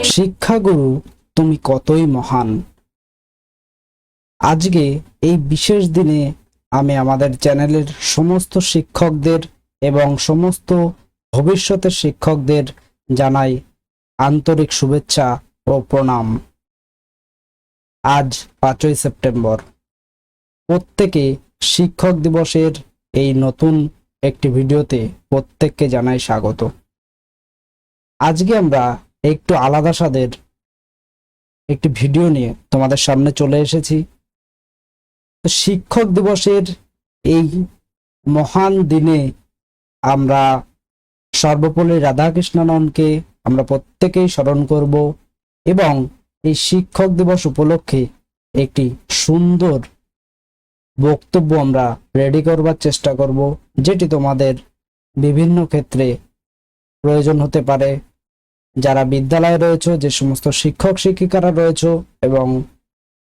শিক্ষাগুরু তুমি কতই মহান। আজকে এই বিশেষ দিনে আমি আমাদের চ্যানেলের সমস্ত শিক্ষকদের এবং সমস্ত ভবিষ্যতের শিক্ষকদের জানাই আন্তরিক শুভেচ্ছা ও প্রণাম। আজ 5ই সেপ্টেম্বর, প্রত্যেকে শিক্ষক দিবসের এই নতুন একটি ভিডিওতে প্রত্যেককে জানাই স্বাগত। আজকে আমরা একটু আলাদা স্বাদের একটি ভিডিও নিয়ে তোমাদের সামনে চলে এসেছি। শিক্ষক দিবসের এই মহান দিনে আমরা সর্বপল্লী রাধাকৃষ্ণনকে আমরা প্রত্যেকেই স্মরণ করব এবং এই শিক্ষক দিবস উপলক্ষে একটি সুন্দর বক্তব্য আমরা রেডি করবার চেষ্টা করব, যেটি তোমাদের বিভিন্ন ক্ষেত্রে প্রয়োজন হতে পারে। যারা বিদ্যালয়ে রয়েছে, যে সমস্ত শিক্ষক শিক্ষিকারা রয়েছে এবং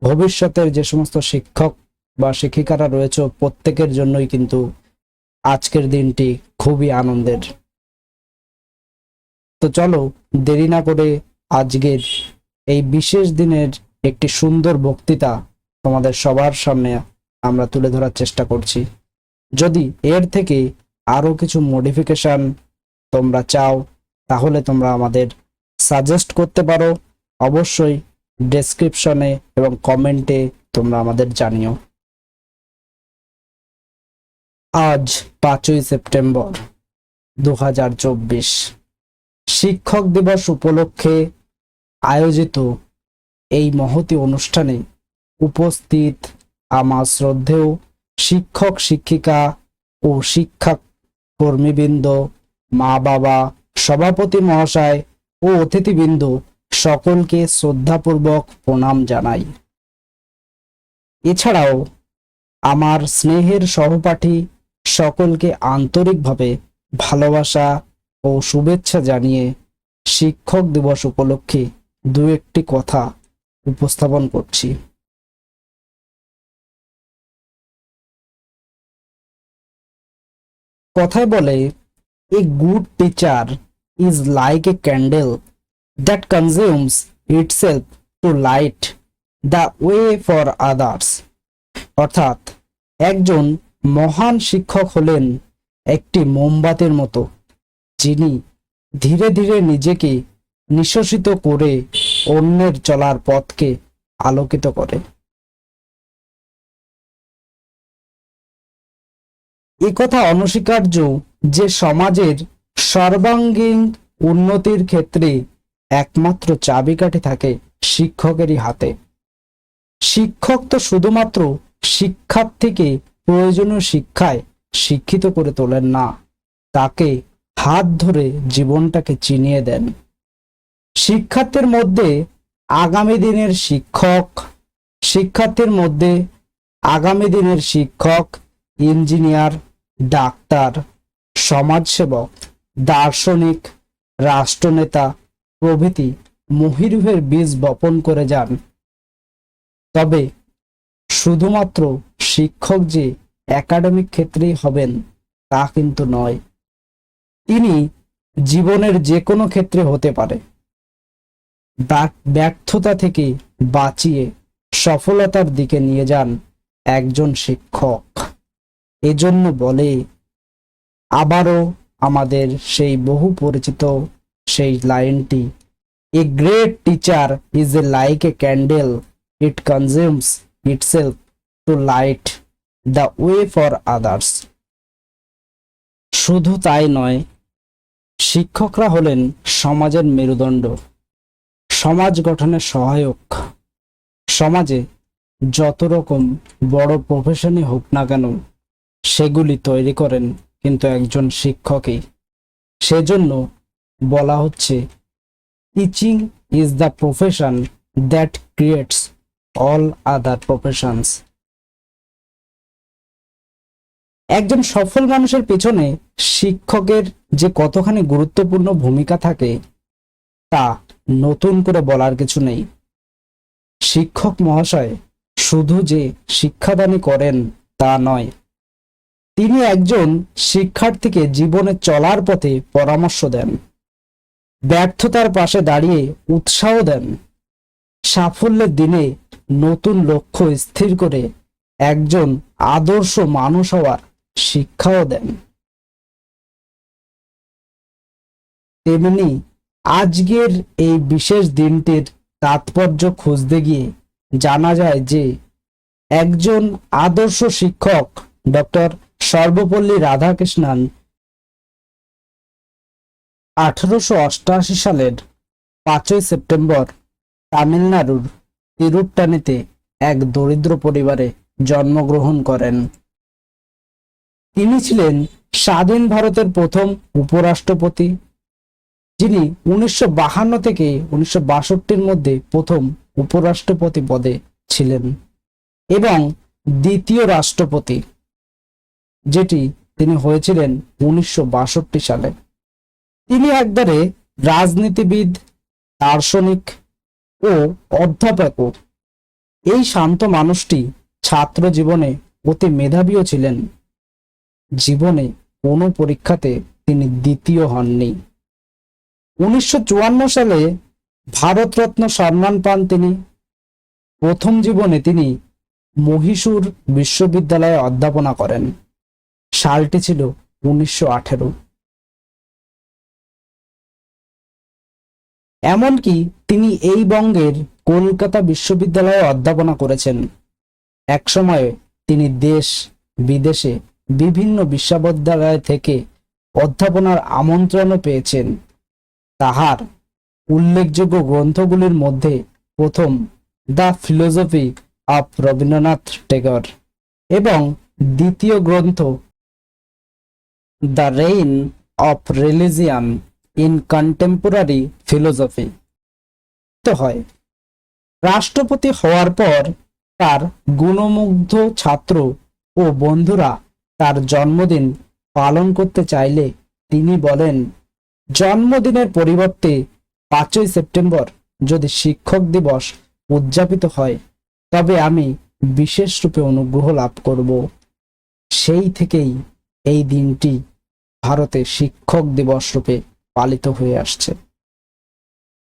ভবিষ্যতের যে সমস্ত শিক্ষক বা শিক্ষিকারা রয়েছে, প্রত্যেকের জন্যই কিন্তু আজকের দিনটি খুবই আনন্দের। তো চলো দেরি না করে আজকের এই বিশেষ দিনের একটি সুন্দর বক্তৃতা তোমাদের সবার সামনে আমরা তুলে ধরার চেষ্টা করছি। যদি এর থেকে আরো কিছু মডিফিকেশন তোমরা চাও, তাহলে তোমরা আমাদের সাজেস্ট করতে পারো। অবশ্যই ডেসক্রিপশনে এবং কমেন্টে তোমরা আমাদের জানিও। আজ 5ই সেপ্টেম্বর 2024, শিক্ষক দিবস উপলক্ষে আয়োজিত এই মহতী অনুষ্ঠানে উপস্থিত আমার শ্রদ্ধেয় শিক্ষক শিক্ষিকা ও শিক্ষা কর্মীবৃন্দ, মা বাবা, সভাপতি মহাশয় ও অতিথিবৃন্দ সকলকে শ্রদ্ধাপূর্বক প্রণাম জানাই। এছাড়াও আমার স্নেহের সহপাঠী সকলকে আন্তরিকভাবে ভালোবাসা ও শুভেচ্ছা জানিয়ে শিক্ষক দিবস উপলক্ষে দু একটি কথা উপস্থাপন করছি। কথায় বলে, a good teacher is like a candle that consumes itself to light the way for others. অর্থাৎ একজন মহান শিক্ষক হলেন একটি মোমবাতির মতো, যিনি ধীরে ধীরে নিজেকে নিঃশেষিত করে অন্যের চলার পথকে আলোকিত করে। একথা অনস্বীকার্য যে সমাজের সর্বাঙ্গীন উন্নতির ক্ষেত্রে একমাত্র চাবিকাঠি থাকে শিক্ষকেরই হাতে। শিক্ষক তো শুধুমাত্র শিক্ষার্থীকে প্রয়োজনীয় শিক্ষায় শিক্ষিত করে তোলেন না, তাকে হাত ধরে জীবনটাকে চিনিয়ে দেন। শিক্ষার্থীর মধ্যে আগামী দিনের শিক্ষক, ইঞ্জিনিয়ার, ডাক্তার, সমাজসেবক, দার্শনিক, রাষ্ট্রনেতা প্রভৃতি মহিরুহের বীজ বপন করে যান। তবে শুধুমাত্র শিক্ষক যে একাডেমিক ক্ষেত্রেই হবেন তা কিন্তু নয়, তিনি জীবনের যে কোনো ক্ষেত্রে হতে পারে। ব্যর্থতা থেকে বাঁচিয়ে সফলতার দিকে নিয়ে যান একজন শিক্ষক। এজন্য বলে, আবারও আমাদের সেই বহু পরিচিত সেই লাইনটি, a great teacher is a like a candle, it consumes itself to light the way for others. শুধু তাই নয়, শিক্ষকরা হলেন সমাজের মেরুদণ্ড, সমাজ গঠনের সহায়ক। সমাজে যত রকম বড় প্রফেশনই হোক না কেন, সেগুলি তৈরি করেন কিন্তু একজন শিক্ষকই। সেজন্য বলা হচ্ছে, teaching is the profession that creates all other professions. একজন সফল মানুষের পেছনে শিক্ষকের যে কতখানি গুরুত্বপূর্ণ ভূমিকা থাকে তা নতুন করে বলার কিছু নেই। শিক্ষক মহাশয় শুধু যে শিক্ষাদানই করেন তা নয়, তিনি একজন শিক্ষার্থীকে জীবনে চলার পথে পরামর্শ দেন। ব্যর্থতার পাশে দাঁড়িয়ে উৎসাহ দেন, সাফল্যের দিনে নতুন লক্ষ্য স্থির করে একজন আদর্শ মানুষ হওয়ার শিক্ষাও দেন। তেমনি আজকের এই বিশেষ দিনটির তাৎপর্য খুঁজতে গিয়ে জানা যায় যে একজন আদর্শ শিক্ষক ডক্টর সর্বপল্লী রাধাকৃষ্ণন 1888 সালের 5ই সেপ্টেম্বর তামিলনাড়ুর তিরুট্টানিতে এক দরিদ্র পরিবারে জন্মগ্রহণ করেন। তিনি ছিলেন স্বাধীন ভারতের প্রথম উপরাষ্ট্রপতি, যিনি 1952 থেকে 1962 মধ্যে প্রথম উপরাষ্ট্রপতি পদে ছিলেন, এবং দ্বিতীয় রাষ্ট্রপতি, যেটি তিনি হয়েছিলেন 1962 সালে। তিনি একবারে রাজনীতিবিদ, দার্শনিক ও অধ্যাপকও। এই শান্ত মানুষটি ছাত্র জীবনে অতি মেধাবীও ছিলেন। জীবনে কোনো পরীক্ষাতে তিনি দ্বিতীয় হননি। 1954 সালে ভারতরত্ন সম্মান পান তিনি। প্রথম জীবনে তিনি মহীশূর বিশ্ববিদ্যালয়ে অধ্যাপনা করেন। সালটি ছিল 1918। এমনকি তিনি এই বঙ্গের কলকাতা বিশ্ববিদ্যালয়ে অধ্যাপনা করেছেন। একসময়ে তিনি দেশ বিদেশে বিভিন্ন বিশ্ববিদ্যালয় থেকে অধ্যাপনার আমন্ত্রণও পেয়েছেন। তাহার উল্লেখযোগ্য গ্রন্থগুলির মধ্যে প্রথম the philosophy of Rabindranath Tagore এবং দ্বিতীয় গ্রন্থ the rain of religion in contemporary philosophy হয়। রাষ্ট্রপতি হওয়ার পর তার গুণমুগ্ধ ছাত্র ও বন্ধুরা তার জন্মদিন পালন করতে চাইলে তিনি বলেন, জন্মদিনের পরিবর্তে 5ই সেপ্টেম্বর যদি শিক্ষক দিবস উদযাপিত হয় তবে আমি বিশেষ রূপে অনুগ্রহ লাভ করব। সেই থেকেই এই দিনটি ভারতে শিক্ষক দিবস রূপে পালিত হয়ে আসছে।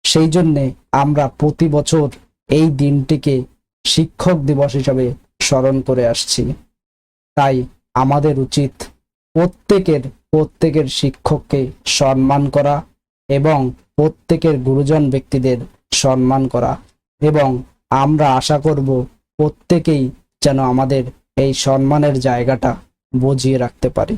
সেই জন্যে আমরা প্রতি বছর এই দিনটিকে শিক্ষক দিবস হিসাবে স্মরণ করে আসছি। তাই আমাদের উচিত প্রত্যেকের শিক্ষককে সম্মান করা এবং প্রত্যেকের গুরুজন ব্যক্তিদের সম্মান করা, এবং আমরা আশা করব প্রত্যেকেই যেন আমাদের এই সম্মানের জায়গাটা বজিয়ে রাখতে পারি।